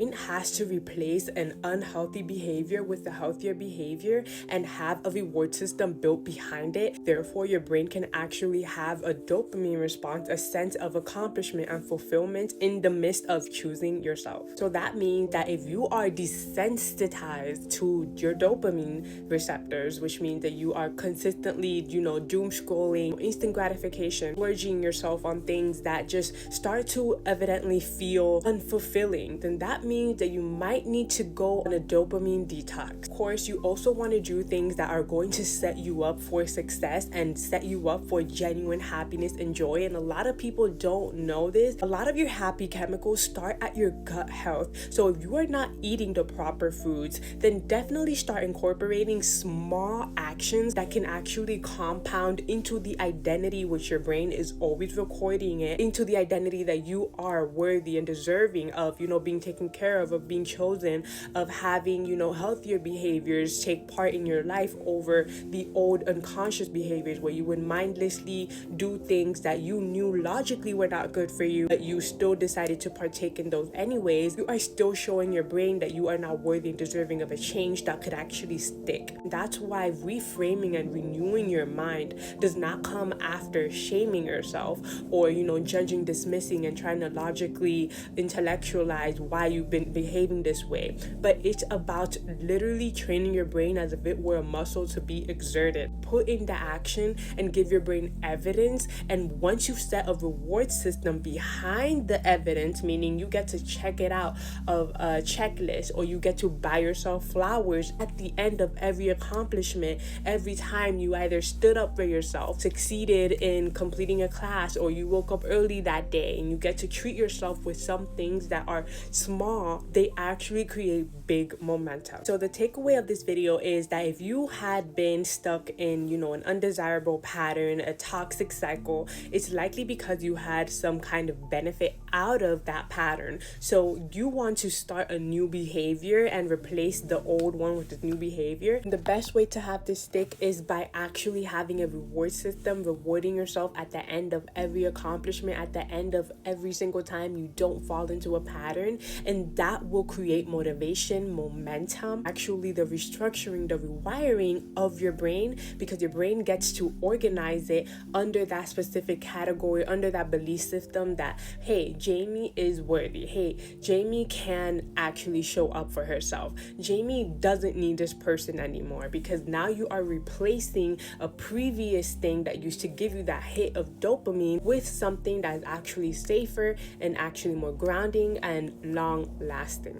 It has to replace an unhealthy behavior with a healthier behavior and have a reward system built behind it. Therefore, your brain can actually have a dopamine response, a sense of accomplishment and fulfillment in the midst of choosing yourself. So that means that if you are desensitized to your dopamine receptors, which means that you are consistently, doom scrolling, instant gratification, gorging yourself on things that just start to evidently feel unfulfilling, then that means that you might need to go on a dopamine detox. Of course, you also want to do things that are going to set you up for success and set you up for genuine happiness and joy. And a lot of people don't know this. A lot of your happy chemicals start at your gut health. So if you are not eating the proper foods, then definitely start incorporating small actions that can actually compound into the identity which your brain is always recording it, into the identity that you are worthy and deserving of, being taken care of being chosen, of having, healthier behaviors take part in your life over the old unconscious behaviors where you would mindlessly do things that you knew logically were not good for you, but you still decided to partake in those anyways. You are still showing your brain that you are not worthy and deserving of a change that could actually stick. That's why reframing and renewing your mind does not come after shaming yourself or, judging, dismissing, and trying to logically intellectualize why you've been behaving this way. But it's about literally training your brain as if it were a muscle to be exerted. Put into action and give your brain evidence. And once you set a reward system behind the evidence, meaning you get to check it out of a checklist, or you get to buy yourself flowers at the end of every accomplishment, every time you either stood up for yourself, succeeded in completing a class, or you woke up early that day, and you get to treat yourself with some things that are small, they actually create big momentum. So the takeaway of this video is that if you had been stuck in, an undesirable pattern, a toxic cycle, it's likely because you had some kind of benefit out of that pattern. So you want to start a new behavior and replace the old one with this new behavior. The best way to have this stick is by actually having a reward system, rewarding yourself at the end of every accomplishment, at the end of every single time you don't fall into a pattern. And that will create motivation, momentum, actually the restructuring, the rewiring of your brain, because your brain gets to organize it under that specific category, under that belief system that, hey, Jamie is worthy. Hey, Jamie can actually show up for herself. Jamie doesn't need this person anymore, because now you are replacing a previous thing that used to give you that hit of dopamine with something that is actually safer and actually more grounding and long lasting.